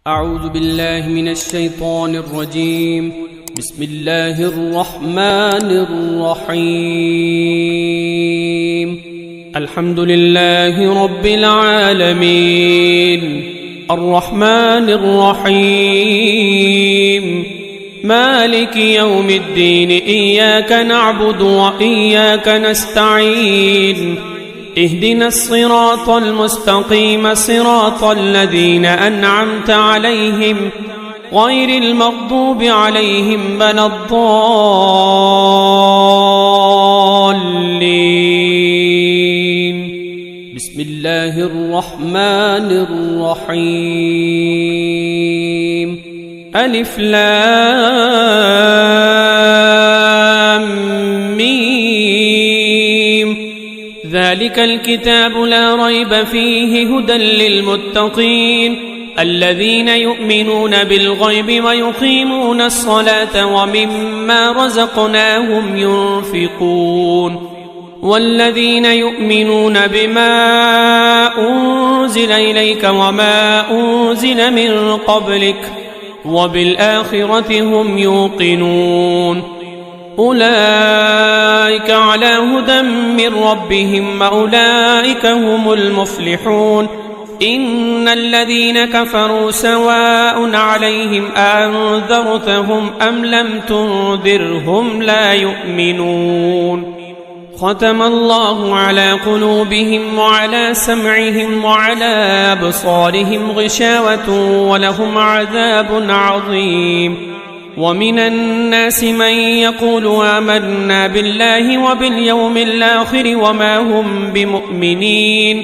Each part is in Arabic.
أعوذ بالله من الشيطان الرجيم. بسم الله الرحمن الرحيم. الحمد لله رب العالمين الرحمن الرحيم مالك يوم الدين. إياك نعبد وإياك نستعين. اهدنا الصراط المستقيم صراط الذين أنعمت عليهم غير المغضوب عليهم ولا الضالين. بسم الله الرحمن الرحيم. ألف لام ميم. ذلك الكتاب لا ريب فيه هدى للمتقين الذين يؤمنون بالغيب ويقيمون الصلاة ومما رزقناهم ينفقون والذين يؤمنون بما أنزل إليك وما أنزل من قبلك وبالآخرة هم يوقنون. أولئك على هدى من ربهم وأولئك هم المفلحون. إن الذين كفروا سواء عليهم أنذرتهم أم لم تنذرهم لا يؤمنون. ختم الله على قلوبهم وعلى سمعهم وعلى أبصارهم غشاوة ولهم عذاب عظيم. ومن الناس من يقول آمنا بالله وباليوم الآخر وما هم بمؤمنين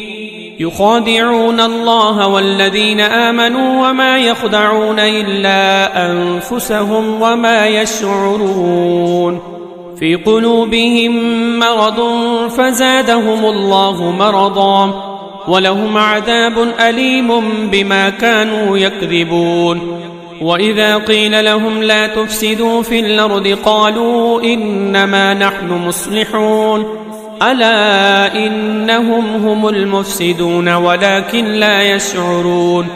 يخادعون الله والذين آمنوا وما يخدعون إلا أنفسهم وما يشعرون. في قلوبهم مرض فزادهم الله مرضا ولهم عذاب أليم بما كانوا يكذبون. وإذا قيل لهم لا تفسدوا في الأرض قالوا إنما نحن مصلحون ألا إنهم هم المفسدون ولكن لا يشعرون.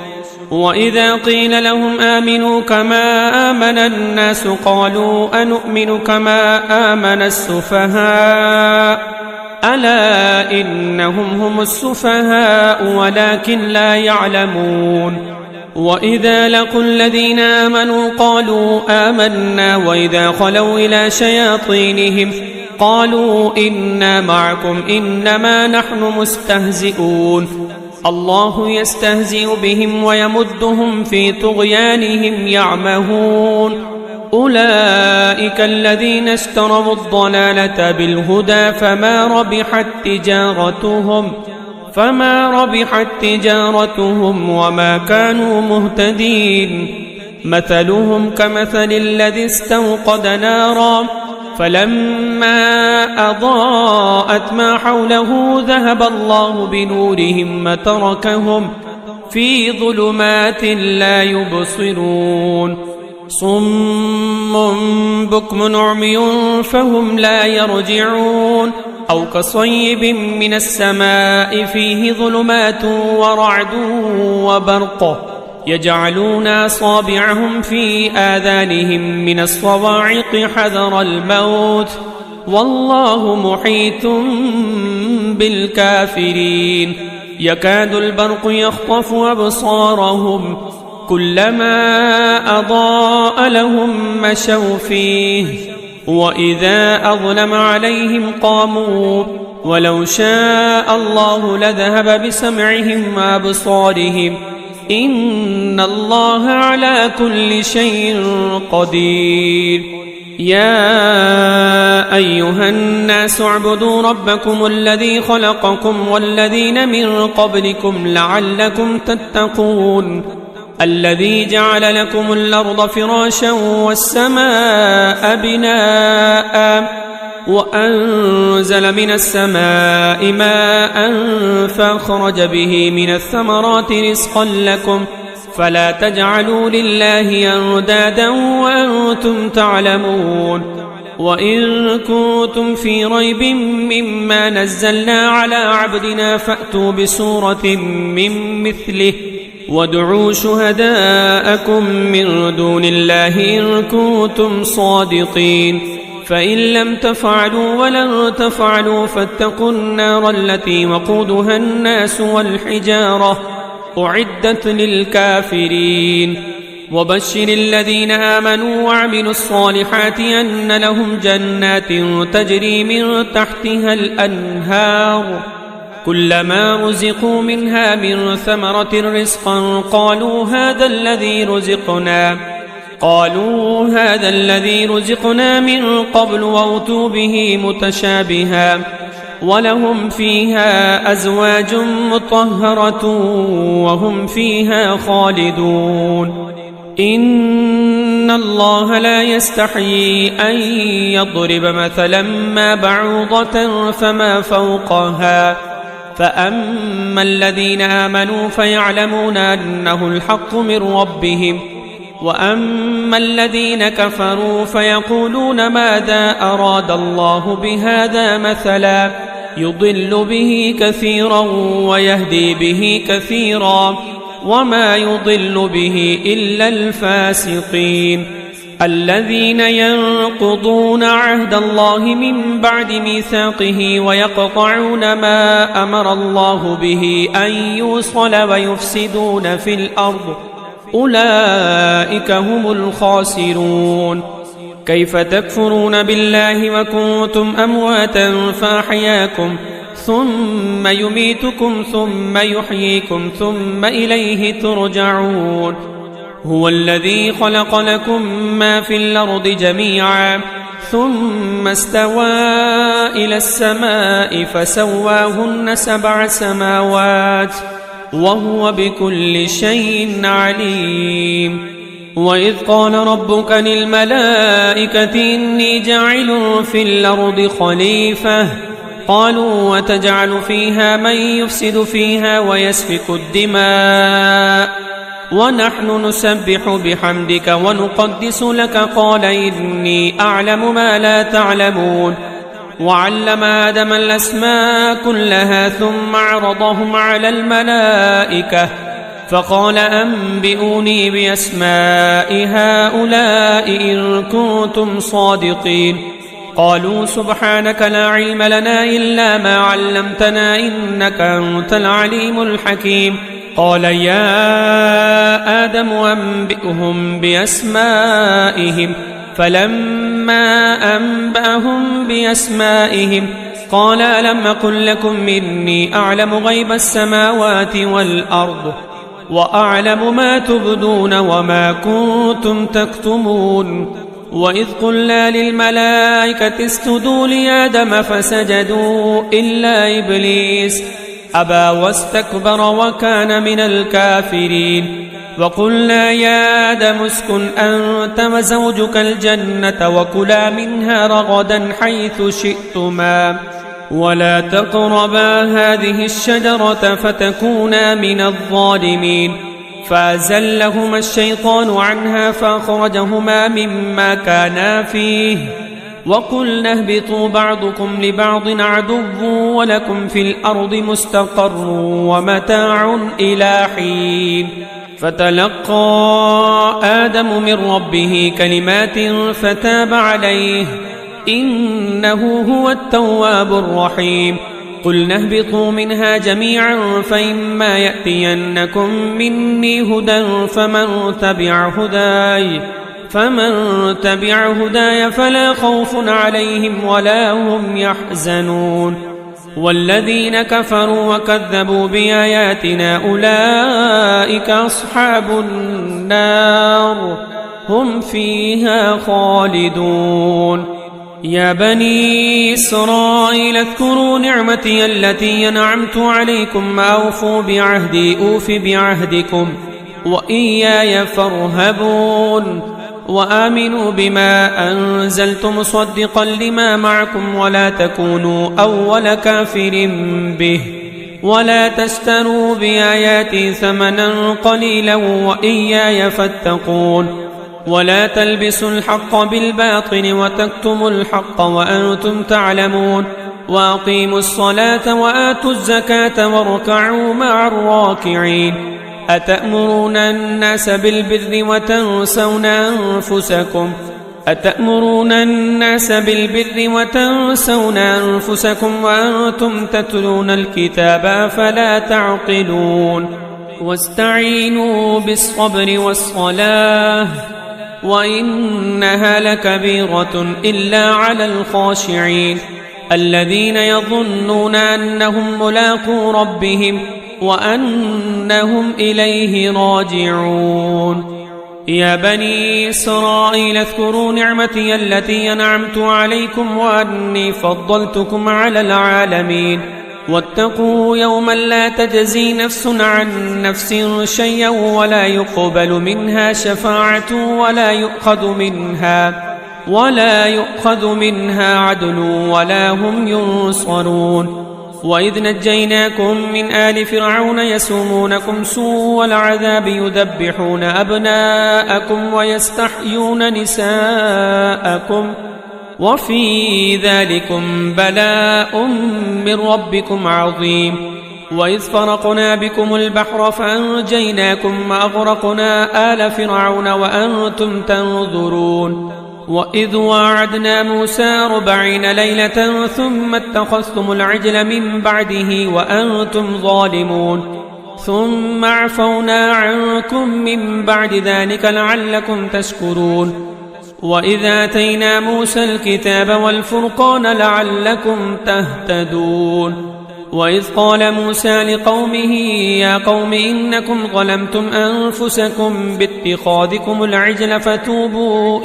وإذا قيل لهم آمنوا كما آمن الناس قالوا أنؤمن كما آمن السفهاء ألا إنهم هم السفهاء ولكن لا يعلمون. وإذا لقوا الذين آمنوا قالوا آمنا وإذا خلوا إلى شياطينهم قالوا إنا معكم إنما نحن مستهزئون. الله يستهزئ بهم ويمدهم في طغيانهم يعمهون. أولئك الذين اشتروا الضلالة بالهدى فما ربحت تجارتهم وما كانوا مهتدين. مثلهم كمثل الذي استوقد نارا فلما أضاءت ما حوله ذهب الله بنورهم وتركهم في ظلمات لا يبصرون. صم بكم عمي فهم لا يرجعون. أو كصيب من السماء فيه ظلمات ورعد وبرق يجعلون أصابعهم في آذانهم من الصواعق حذر الموت والله محيط بالكافرين. يكاد البرق يخطف أبصارهم كلما أضاء لهم مشوا فيه وإذا أظلم عليهم قاموا ولو شاء الله لذهب بسمعهم وأبصارهم إن الله على كل شيء قدير. يا أيها الناس اعبدوا ربكم الذي خلقكم والذين من قبلكم لعلكم تتقون. الذي جعل لكم الأرض فراشا والسماء بناء وأنزل من السماء ماء فأخرج به من الثمرات رزقا لكم فلا تجعلوا لله أندادا وأنتم تعلمون. وإن كنتم في ريب مما نزلنا على عبدنا فأتوا بسورة من مثله وادعوا شهداءكم من دون الله إن كنتم صادقين فإن لم تفعلوا ولن تفعلوا فاتقوا النار التي وقودها الناس والحجارة أعدت للكافرين وبشر الذين آمنوا وعملوا الصالحات أن لهم جنات تجري من تحتها الأنهار كلما رزقوا منها من ثمرة رزقا قالوا هذا الذي رزقنا من قبل وأتوا به متشابها ولهم فيها أزواج مطهرة وهم فيها خالدون إن الله لا يستحيي أن يضرب مثلا ما بعوضة فما فوقها فأما الذين آمنوا فيعلمون أنه الحق من ربهم وأما الذين كفروا فيقولون ماذا أراد الله بهذا مثلا يضل به كثيرا ويهدي به كثيرا وما يضل به إلا الفاسقين الذين ينقضون عهد الله من بعد ميثاقه ويقطعون ما أمر الله به أن يوصل ويفسدون في الأرض أولئك هم الخاسرون كيف تكفرون بالله وكنتم أمواتا فأحياكم ثم يميتكم ثم يحييكم ثم إليه ترجعون هو الذي خلق لكم ما في الأرض جميعا ثم استوى إلى السماء فسواهن 7 سماوات وهو بكل شيء عليم وإذ قال ربك للملائكة إني جاعل في الأرض خليفة قالوا وتجعل فيها من يفسد فيها ويسفك الدماء ونحن نسبح بحمدك ونقدس لك قال إني أعلم ما لا تعلمون وعلم آدم الأسماء كلها ثم عرضهم على الملائكة فقال أنبئوني بأسماء هؤلاء إن كنتم صادقين قالوا سبحانك لا علم لنا إلا ما علمتنا إنك أنت العليم الحكيم قال يا آدم أنبئهم بأسمائهم فلما أنبأهم بأسمائهم قال ألم أقل لكم إني أعلم غيب السماوات والأرض وأعلم ما تبدون وما كنتم تكتمون وإذ قلنا للملائكة اسجدوا لآدم فسجدوا إلا إبليس أبى واستكبر وكان من الكافرين وقلنا يا آدم اسكن أنت وزوجك الجنة وكلا منها رغدا حيث شئتما ولا تقربا هذه الشجرة فتكونا من الظالمين فأزلهما الشيطان عنها فأخرجهما مما كانا فيه وقلنا اهبطوا بعضكم لبعض عدو ولكم في الأرض مستقر ومتاع إلى حين فتلقى آدم من ربه كلمات فتاب عليه إنه هو التواب الرحيم قلنا اهبطوا منها جميعا فإما يأتينكم مني هدى فمن تبع هداي فلا خوف عليهم ولا هم يحزنون والذين كفروا وكذبوا بآياتنا أولئك أصحاب النار هم فيها خالدون يا بني إسرائيل اذكروا نعمتي التي أنعمت عليكم أوفوا بعهدي أوف بعهدكم وإياي فارهبون وآمنوا بما أنزلت مصدقا لما معكم ولا تكونوا أول كافر به ولا تشتروا بآياتي ثمنا قليلا وإياي فاتقون ولا تلبسوا الحق بالباطل وتكتموا الحق وأنتم تعلمون وأقيموا الصلاة وآتوا الزكاة واركعوا مع الراكعين أتأمرون الناس بالبر وتنسون أنفسكم وأنتم تتلون الكتاب فلا تعقلون واستعينوا بالصبر والصلاة وإنها لكبيرة إلا على الخاشعين الذين يظنون أنهم ملاقو ربهم وأنهم إليه راجعون يا بني إسرائيل اذكروا نعمتي التي أنعمت عليكم وأني فضلتكم على العالمين واتقوا يوما لا تجزي نفس عن نفس شيئا ولا يقبل منها شفاعة ولا يؤخذ منها عدل ولا هم ينصرون وإذ نجيناكم من آل فرعون يسومونكم سوء العذاب يذبحون أبناءكم ويستحيون نساءكم وفي ذلكم بلاء من ربكم عظيم وإذ فرقنا بكم البحر فأنجيناكم وأغرقنا آل فرعون وأنتم تنظرون وإذ واعدنا موسى 40 ليلة ثم اتخذتم العجل من بعده وأنتم ظالمون ثم عفونا عنكم من بعد ذلك لعلكم تشكرون وإذ آتينا موسى الكتاب والفرقان لعلكم تهتدون وإذ قال موسى لقومه يا قوم إنكم ظلمتم أنفسكم باتخاذكم العجل فتوبوا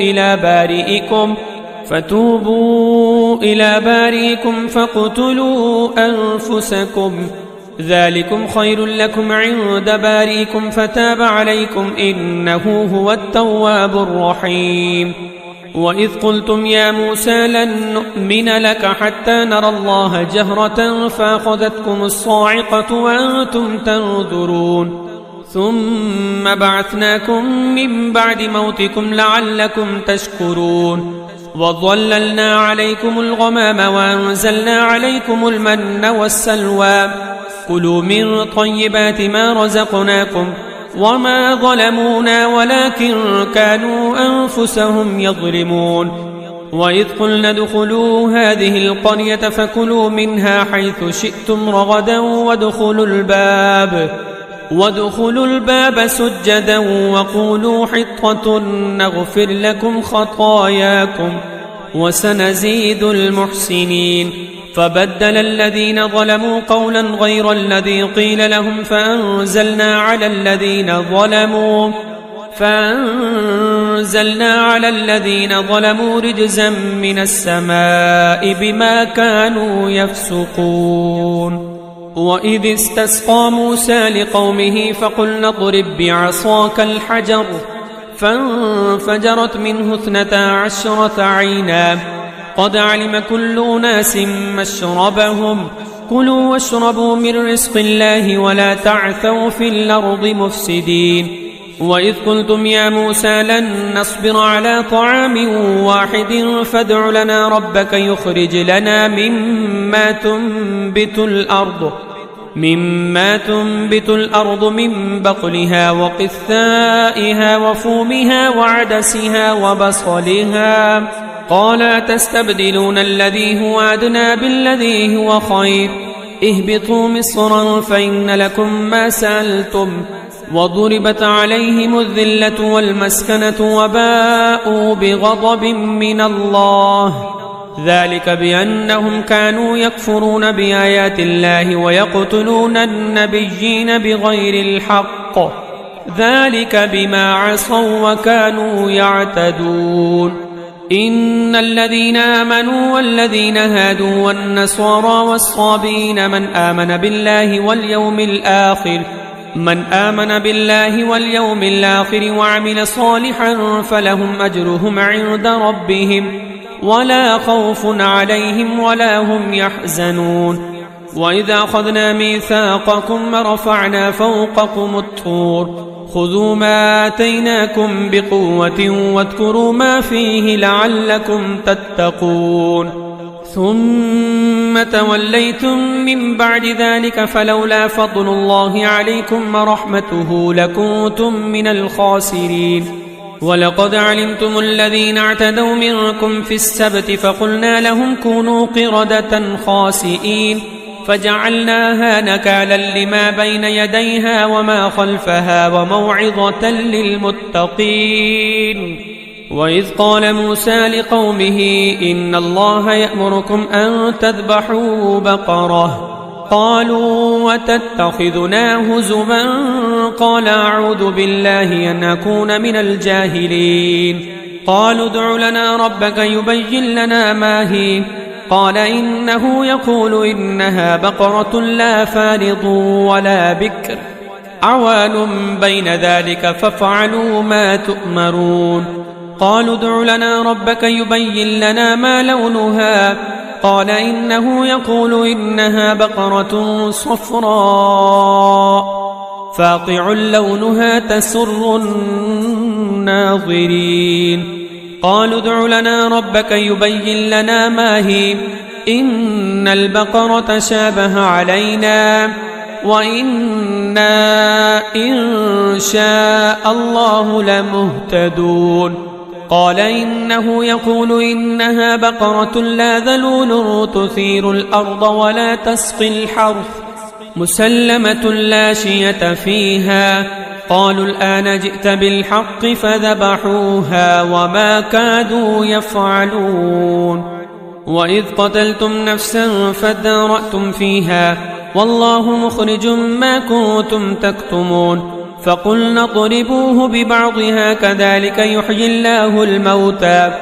إلى بارئكم فاقتلوا أنفسكم ذلكم خير لكم عند بارئكم فتاب عليكم إنه هو التواب الرحيم وإذ قلتم يا موسى لن نؤمن لك حتى نرى الله جهرة فأخذتكم الصاعقة وأنتم تنظرون ثم بعثناكم من بعد موتكم لعلكم تشكرون وظللنا عليكم الغمام وأنزلنا عليكم المن والسلوى كلوا من طيبات ما رزقناكم وما ظلمونا ولكن كانوا أنفسهم يظلمون وإذ قلنا ادخلوا هذه القرية فكلوا منها حيث شئتم رغدا وادخلوا الباب سجدا وقولوا حطة نغفر لكم خطاياكم وسنزيد المحسنين فبدل الذين ظلموا قولا غير الذي قيل لهم فأنزلنا على الذين ظلموا رجزا من السماء بما كانوا يفسقون وإذ استسقى موسى لقومه فقلنا اضرب بعصاك الحجر فانفجرت منه 12 عينا قد علم كل أناس مشربهم كلوا واشربوا من رزق الله ولا تعثوا في الأرض مفسدين وإذ قلتم يا موسى لن نصبر على طعام واحد فادع لنا ربك يخرج لنا مما تنبت الأرض من بقلها وقثائها وفومها وعدسها وبصلها قال تستبدلون الذي هو أدنى بالذي هو خير اهبطوا مصرا فإن لكم ما سألتم وضربت عليهم الذلة والمسكنة وباءوا بغضب من الله ذلك بأنهم كانوا يكفرون بآيات الله ويقتلون النبيين بغير الحق ذلك بما عصوا وكانوا يعتدون إن الذين آمنوا والذين هادوا والنصارى والصابين من آمن بالله واليوم الآخر وعمل صالحا فلهم أجرهم عند ربهم ولا خوف عليهم ولا هم يحزنون وإذا أخذنا ميثاقكم ورفعنا فوقكم الطور خذوا ما آتيناكم بقوة واذكروا ما فيه لعلكم تتقون ثم توليتم من بعد ذلك فلولا فضل الله عليكم ورحمته لكنتم من الخاسرين. ولقد علمتم الذين اعتدوا منكم في السبت فقلنا لهم كونوا قردة خاسئين فجعلناها نكالا لما بين يديها وما خلفها وموعظة للمتقين. وإذ قال موسى لقومه إن الله يأمركم أن تذبحوا بقرة قالوا وتتخذنا هزوا قال أعوذ بالله أن أكون من الجاهلين. قالوا ادع لنا ربك يبين لنا ما هي قال إنه يقول إنها بقرة لا فارض ولا بكر عوان بين ذلك فافعلوا ما تؤمرون. قالوا ادع لنا ربك يبين لنا ما لونها قال إنه يقول إنها بقرة صفراء فاقع لونها تسر الناظرين. قالوا ادع لنا ربك يبين لنا ما هي إن البقرة شابه علينا وإنا إن شاء الله لمهتدون. قال إنه يقول إنها بقرة لا ذلول تثير الأرض ولا تسقي الحرث مسلمة لا شية فيها. قالوا الآن جئت بالحق فذبحوها وما كادوا يفعلون. وإذ قتلتم نفسا فادارأتم فيها والله مخرج ما كنتم تكتمون. فقلنا اضربوه ببعضها كذلك يحيي الله الموتى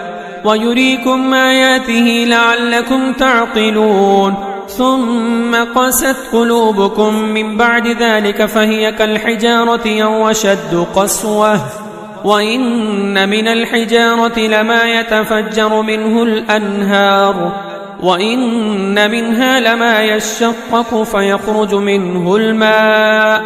ويريكم آياته لعلكم تعقلون. ثم قست قلوبكم من بعد ذلك فهي كالحجارة أو أشد قسوة وإن من الحجارة لما يتفجر منه الأنهار وإن منها لما يشقق فيخرج منه الماء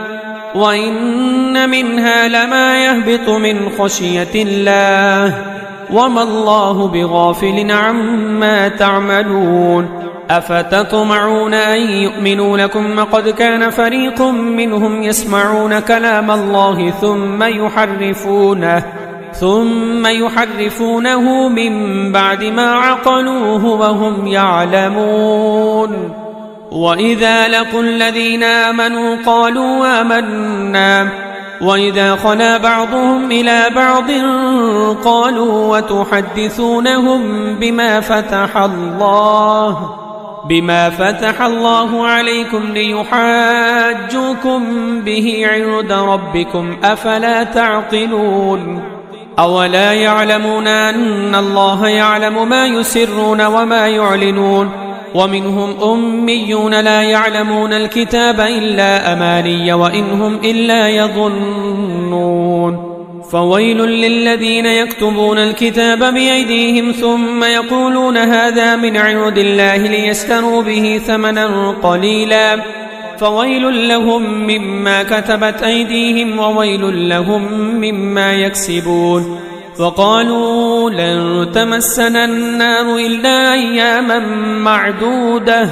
وإن منها لما يهبط من خشية الله وما الله بغافل عما تعملون. أفتطمعون أن يؤمنوا لكم وقد كان فريق منهم يسمعون كلام الله ثم يحرفونه من بعد ما عقلوه وهم يعلمون. وإذا لقوا الذين آمنوا قالوا آمنا وإذا خلا بعضهم إلى بعض قالوا وتحدثونهم بما فتح الله عليكم ليحاجوكم به عند ربكم أفلا تعقلون. أولا يعلمون أن الله يعلم ما يسرون وما يعلنون. ومنهم أميون لا يعلمون الكتاب إلا أماني وإنهم إلا يظنون. فويل للذين يكتبون الكتاب بأيديهم ثم يقولون هذا من عند الله ليشتروا به ثمنا قليلا فويل لهم مما كتبت أيديهم وويل لهم مما يكسبون. وقالوا لن تمسنا النار إلا أياما معدودة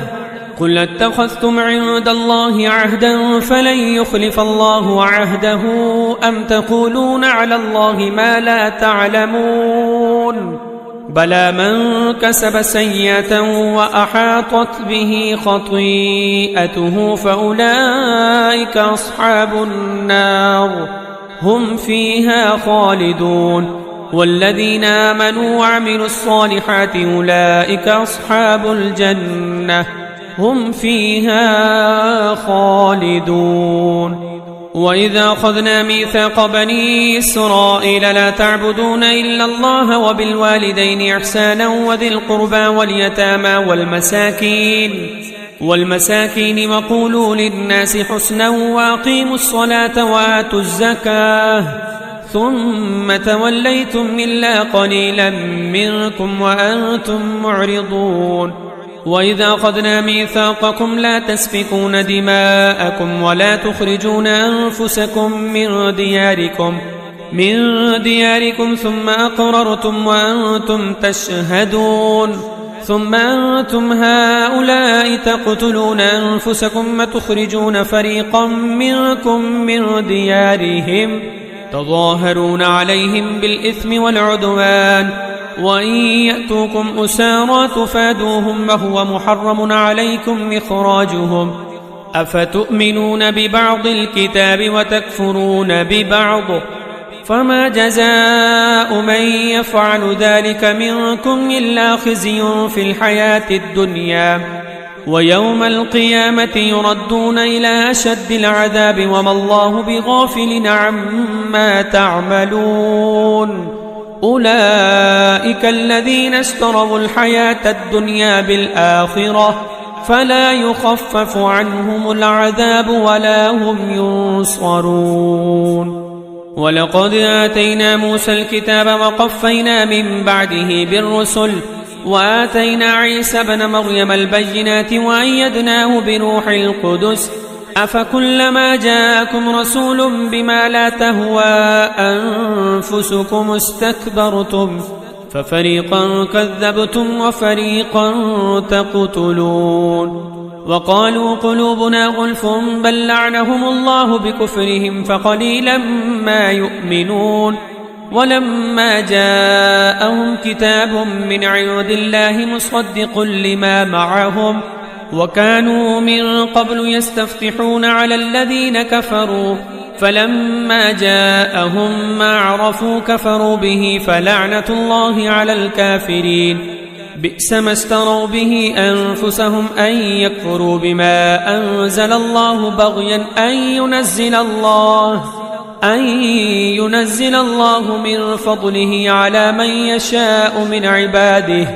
قل اتخذتم عند الله عهدا فلن يخلف الله عهده أم تقولون على الله ما لا تعلمون. بلى من كسب سيئة وأحاطت به خطيئته فأولئك أصحاب النار هم فيها خالدون. والذين آمنوا وعملوا الصالحات أولئك أصحاب الجنة هم فيها خالدون. وإذا أخذنا ميثاق بني إسرائيل لا تعبدون إلا الله وبالوالدين إحسانا وذي القربى واليتامى والمساكين وقولوا للناس حسنا وأقيموا الصلاة وآتوا الزكاة ثم توليتم إلا قليلا منكم وأنتم معرضون. وإذا أخذنا ميثاقكم لا تسفكون دماءكم ولا تخرجون أنفسكم من دياركم ثم أقررتم وأنتم تشهدون ثم أنتم هؤلاء تقتلون أنفسكم وتخرجون فريقا منكم من ديارهم تظاهرون عليهم بالإثم والعدوان وإن يأتوكم أسارى تفادوهم وهو محرم عليكم إخراجهم أفتؤمنون ببعض الكتاب وتكفرون ببعض فما جزاء من يفعل ذلك منكم إلا خزي في الحياة الدنيا ويوم القيامة يردون إلى أشد العذاب وما الله بغافل عما تعملون أولئك الذين اشتروا الحياة الدنيا بالآخرة فلا يخفف عنهم العذاب ولا هم ينصرون ولقد آتينا موسى الكتاب وقفينا من بعده بالرسل وآتينا عيسى ابن مريم البينات وأيدناه بروح القدس أفكلما جاءكم رسول بما لا تهوى أنفسكم استكبرتم ففريقا كذبتم وفريقا تقتلون وقالوا قلوبنا غلف بل لعنهم الله بكفرهم فقليلا ما يؤمنون ولما جاءهم كتاب من عند الله مصدق لما معهم وكانوا من قبل يستفتحون على الذين كفروا فلما جاءهم ما عرفوا كفروا به فلعنة الله على الكافرين بئس ما اشتروا به أنفسهم أن يكفروا بما أنزل الله بغيا أن ينزل الله من فضله على من يشاء من عباده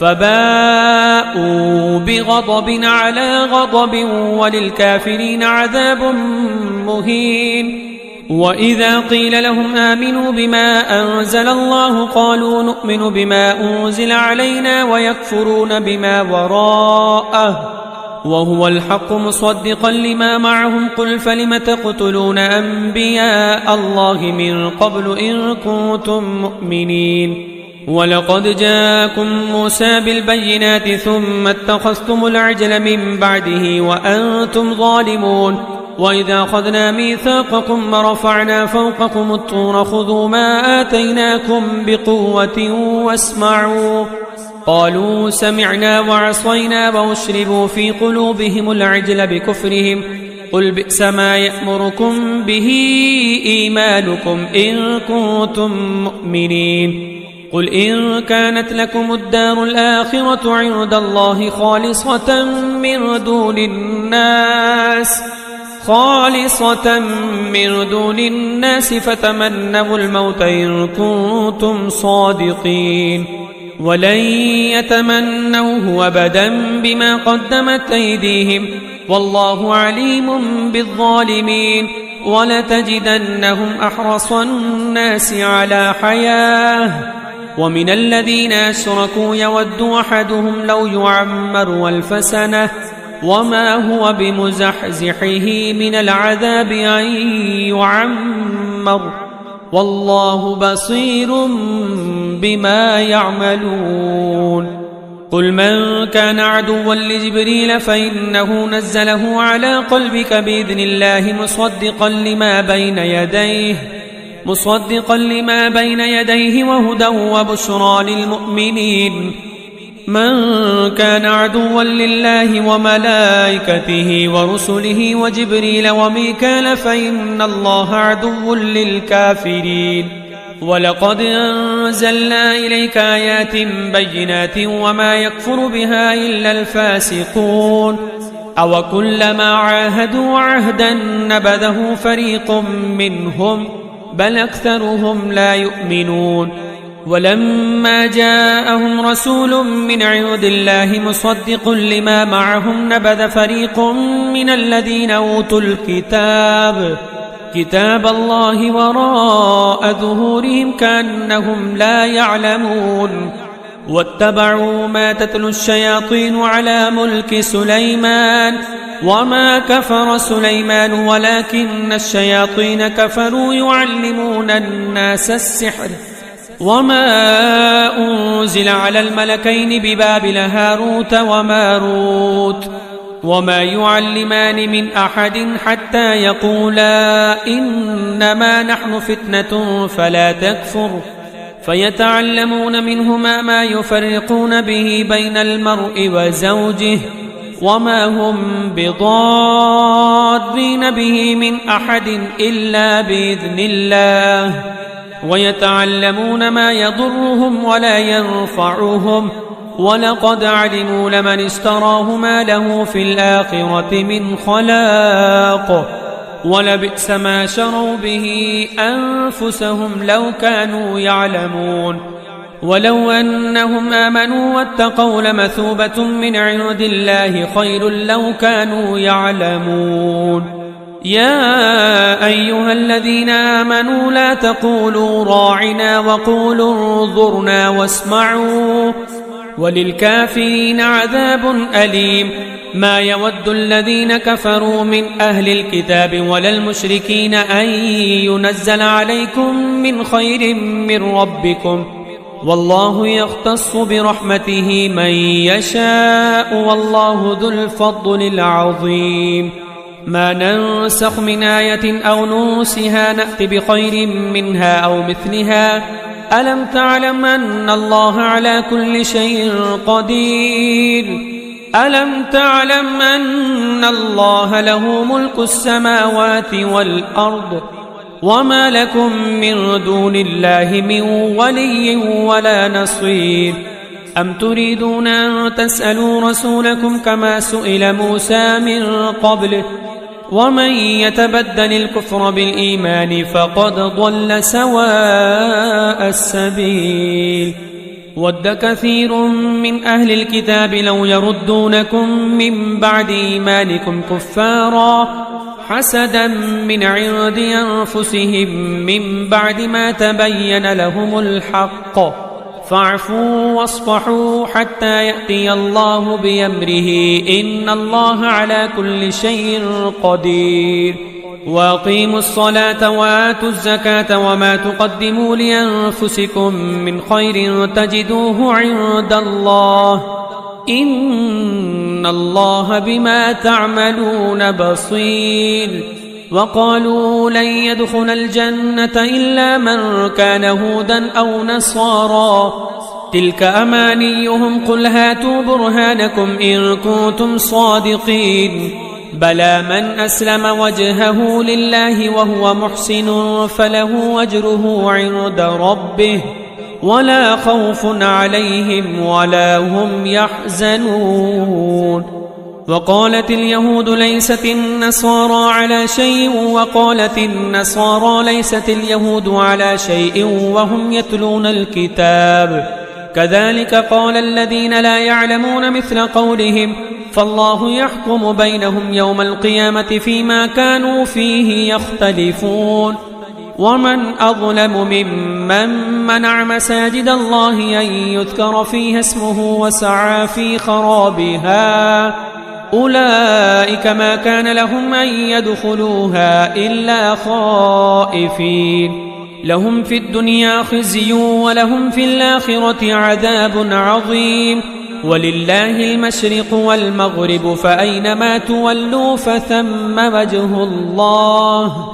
فباءوا بغضب على غضب وللكافرين عذاب مهين وإذا قيل لهم آمنوا بما أنزل الله قالوا نؤمن بما أنزل علينا ويكفرون بما وراءه وهو الحق مصدقا لما معهم قل فلم تقتلون أنبياء الله من قبل إن كنتم مؤمنين ولقد جاءكم موسى بالبينات ثم اتخذتم العجل من بعده وأنتم ظالمون وإذا أخذنا ميثاقكم ورفعنا فوقكم الطور خذوا ما آتيناكم بقوة واسمعوا قالوا سمعنا وعصينا وأشربوا في قلوبهم العجل بكفرهم قل بئس ما يأمركم به إيمانكم إن كنتم مؤمنين قل إن كانت لكم الدار الآخرة عند الله خالصة من دون الناس فتمنوا الموت إن كنتم صادقين ولن يتمنوه أبدا بما قدمت أيديهم والله عليم بالظالمين ولتجدنهم أحرص الناس على حياة ومن الذين أشركوا يود أحدهم لو يعمر 1000 سنة وما هو بمزحزحه من العذاب أن يعمر والله بصير بما يعملون قل من كان عدوا لجبريل فإنه نزله على قلبك بإذن الله مصدقا لما بين يديه وهدى وبشرى للمؤمنين من كان عدوا لله وملائكته ورسله وجبريل وميكال فإن الله عدو للكافرين ولقد أنزلنا إليك آيات بينات وما يكفر بها إلا الفاسقون أو كلما عاهدوا عهدا نبذه فريق منهم بل أكثرهم لا يؤمنون ولما جاءهم رسول من عند الله مصدق لما معهم نبذ فريق من الذين أوتوا كتاب الله وراء ظهورهم كأنهم لا يعلمون واتبعوا ما تتلو الشياطين على ملك سليمان وما كفر سليمان ولكن الشياطين كفروا يعلمون الناس السحر وما أنزل على الملكين ببابل هاروت وماروت وما يعلمان من أحد حتى يقولا إنما نحن فتنة فلا تكفر فيتعلمون منهما ما يفرقون به بين المرء وزوجه وما هم بضارين به من أحد إلا بإذن الله ويتعلمون ما يضرهم ولا ينفعهم ولقد علموا لمن اشتراه ما له في الآخرة من خلاق ولبئس ما شروا به أنفسهم لو كانوا يعلمون ولو أنهم آمنوا واتقوا لمثوبة من عند الله خير لو كانوا يعلمون يا أيها الذين آمنوا لا تقولوا راعنا وقولوا انظرنا واسمعوا وللكافرين عذاب أليم ما يود الذين كفروا من أهل الكتاب ولا المشركين أن ينزل عليكم من خير من ربكم والله يختص برحمته من يشاء والله ذو الفضل العظيم ما ننسخ من آية أو ننسها نأت بخير منها أو مثلها ألم تعلم أن الله على كل شيء قدير ألم تعلم أن الله له ملك السماوات والأرض وما لكم من دون الله من ولي ولا نصير أم تريدون أن تسألوا رسولكم كما سئل موسى من قبل ومن يتبدل الكفر بالإيمان فقد ضل سواء السبيل ود كثير من أهل الكتاب لو يردونكم من بعد إيمانكم كفارا حسدا من عند أنفسهم من بعد ما تبين لهم الحق فاعفوا واصفحوا حتى يأتي الله بأمره إن الله على كل شيء قدير وأقيموا الصلاة وآتوا الزكاة وما تقدموا لأنفسكم من خير تجدوه عند الله إن الله بما تعملون بصير وقالوا لن يدخل الجنة إلا من كان هودا أو نصارا تلك أمانيهم قل هاتوا برهانكم إن كنتم صادقين بلى من أسلم وجهه لله وهو محسن فله أجره عند ربه ولا خوف عليهم ولا هم يحزنون وقالت اليهود ليست النصارى على شيء وقالت النصارى ليست اليهود على شيء وهم يتلون الكتاب كذلك قال الذين لا يعلمون مثل قولهم فالله يحكم بينهم يوم القيامة فيما كانوا فيه يختلفون ومن أظلم ممن منع مساجد الله أن يذكر فيها اسمه وسعى في خرابها أولئك ما كان لهم أن يدخلوها إلا خائفين لهم في الدنيا خزي ولهم في الآخرة عذاب عظيم ولله المشرق والمغرب فأينما تولوا فثم وجه الله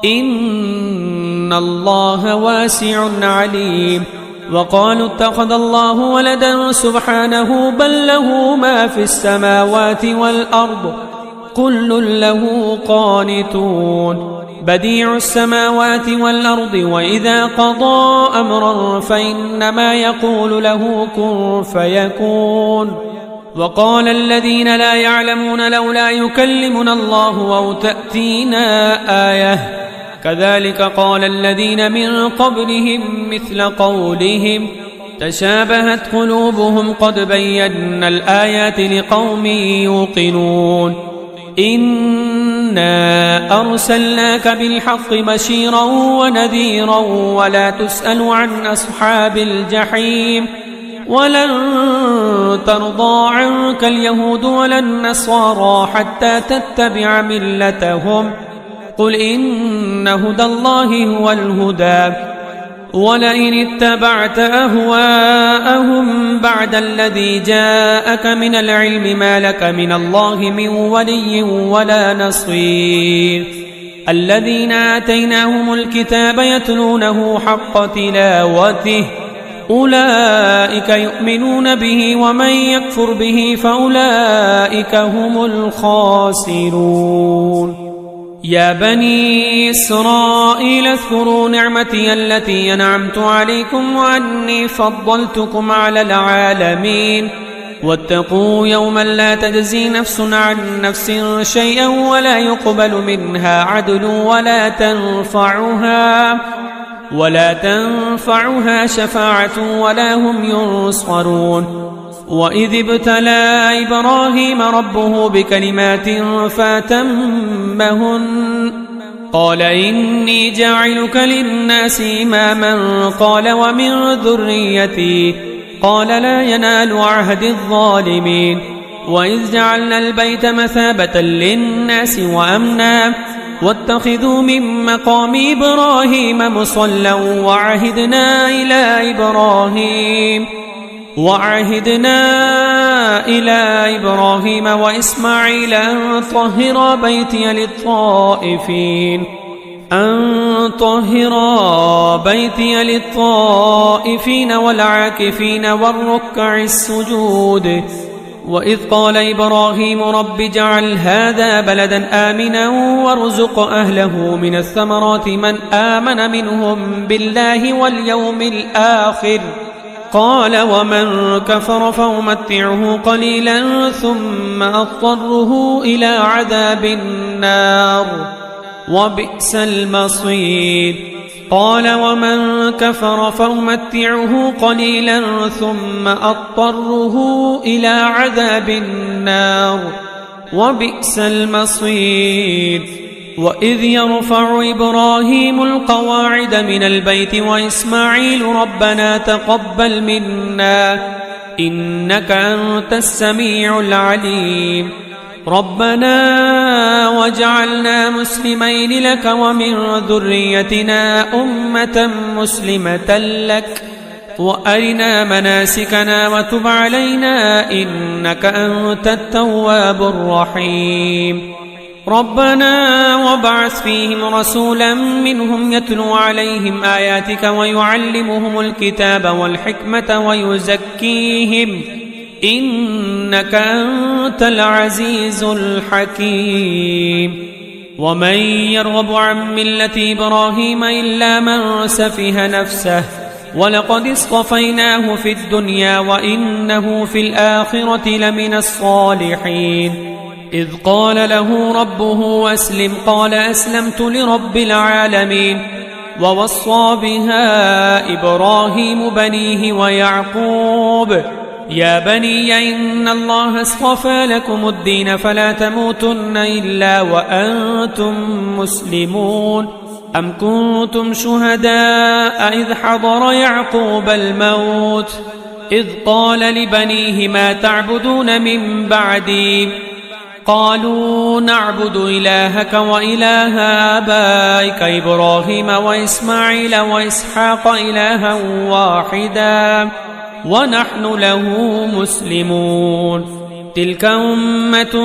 إن الله واسع عليم وقالوا اتخذ الله ولدا سبحانه بل له ما في السماوات والأرض كل له قانتون بديع السماوات والأرض وإذا قضى أمرا فإنما يقول له كن فيكون وقال الذين لا يعلمون لولا يكلمنا الله أو تأتينا آية كذلك قال الذين من قبلهم مثل قولهم تشابهت قلوبهم قد بينا الآيات لقوم يوقنون إنا أرسلناك بالحق بشيرا ونذيرا ولا تسأل عن أصحاب الجحيم ولن ترضى عنك اليهود ولا النصارى حتى تتبع ملتهم قل إن هدى الله هو الهدى ولئن اتبعت أهواءهم بعد الذي جاءك من العلم ما لك من الله من ولي ولا نصير الذين آتيناهم الكتاب يتلونه حق تلاوته أولئك يؤمنون به ومن يكفر به فأولئك هم الخاسرون يا بني إسرائيل اذكروا نعمتي التي أنعمت عليكم وأني فضلتكم على العالمين واتقوا يوما لا تجزي نفس عن نفس شيئا ولا يقبل منها عدل ولا تنفعها شفاعة ولا هم ينصرون وإذ ابتلى إبراهيم ربه بكلمات فأتمهن قال إني جاعلك للناس إماما قال ومن ذريتي قال لا ينال عهد الظالمين وإذ جعلنا البيت مثابة للناس وأمنا واتخذوا من مقام إبراهيم مصلى وعهدنا إلى إبراهيم وإسماعيل أن طهر بيتي للطائفين والعاكفين والركع السجود وإذ قال إبراهيم رب اجعل هذا بلدا آمنا وارزق أهله من الثمرات من آمن منهم بالله واليوم الآخر قال ومن كفر فأمتعه قليلا ثم أضطره إلى عذاب النار وبئس المصير قال ومن كفر فأمتعه قليلا ثم أضطره إلى عذاب النار وبئس المصير وإذ يرفع إبراهيم القواعد من البيت وإسماعيل ربنا تقبل منا إنك أنت السميع العليم ربنا واجعلنا مسلمين لك ومن ذريتنا أمة مسلمة لك وأرنا مناسكنا وتب علينا إنك أنت التواب الرحيم ربنا وابعث فيهم رسولا منهم يتلو عليهم آياتك ويعلمهم الكتاب والحكمة ويزكيهم إنك أنت العزيز الحكيم ومن يرغب عن ملة إبراهيم إلا من سفه نفسه ولقد اصطفيناه في الدنيا وإنه في الآخرة لمن الصالحين إذ قال له ربه أسلم قال أسلمت لرب العالمين ووصى بها إبراهيم بنيه ويعقوب يا بني إن الله اصطفى لكم الدين فلا تموتن إلا وأنتم مسلمون أم كنتم شهداء إذ حضر يعقوب الموت إذ قال لبنيه ما تعبدون من بعدي قالوا نعبد إلهك وإله آبائك إبراهيم وإسماعيل وإسحاق إلها واحدا ونحن له مسلمون تلك أمة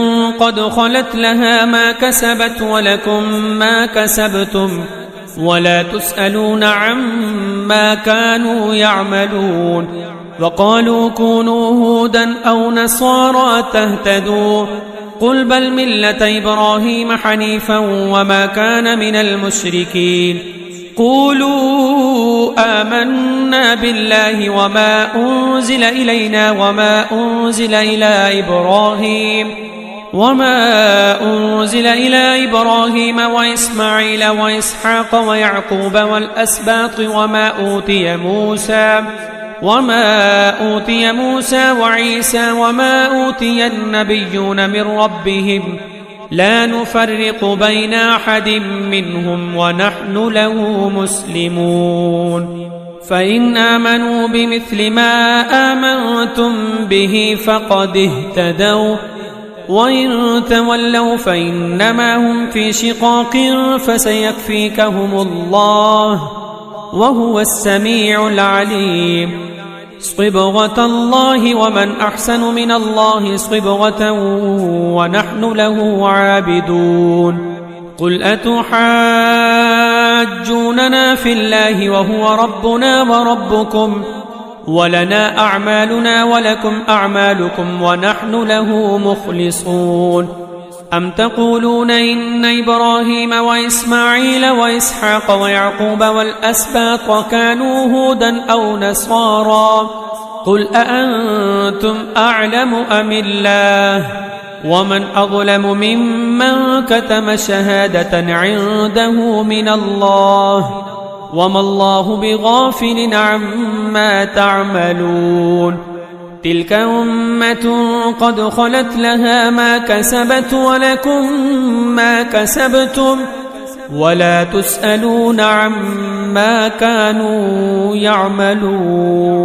قد خلت لها ما كسبت ولكم ما كسبتم ولا تسألون عما كانوا يعملون وقالوا كونوا هودا أو نصارى تهتدوا قل بل ملة إبراهيم حنيفا وما كان من المشركين قولوا آمنا بالله وما أنزل إلينا وما أنزل إلى إبراهيم وإسماعيل وإسحاق ويعقوب والأسباط وما أوتي موسى وعيسى وما أوتي النبيون من ربهم لا نفرق بين أحد منهم ونحن له مسلمون فإن آمنوا بمثل ما آمنتم به فقد اهتدوا وإن تولوا فإنما هم في شقاق فسيكفيكهم الله وهو السميع العليم صبغة الله ومن أحسن من الله صبغة ونحن له عابدون قل أتحاجوننا في الله وهو ربنا وربكم ولنا أعمالنا ولكم أعمالكم ونحن له مخلصون أم تقولون إن إبراهيم وإسماعيل وإسحاق ويعقوب والأسباط كانوا هودا أو نصارى قل أأنتم أعلم أم الله ومن أظلم ممن كتم شهادة عنده من الله وما الله بغافل عما تعملون تلك أمة قد خلت لها ما كسبت ولكم ما كسبتم ولا تسألون عما كانوا يعملون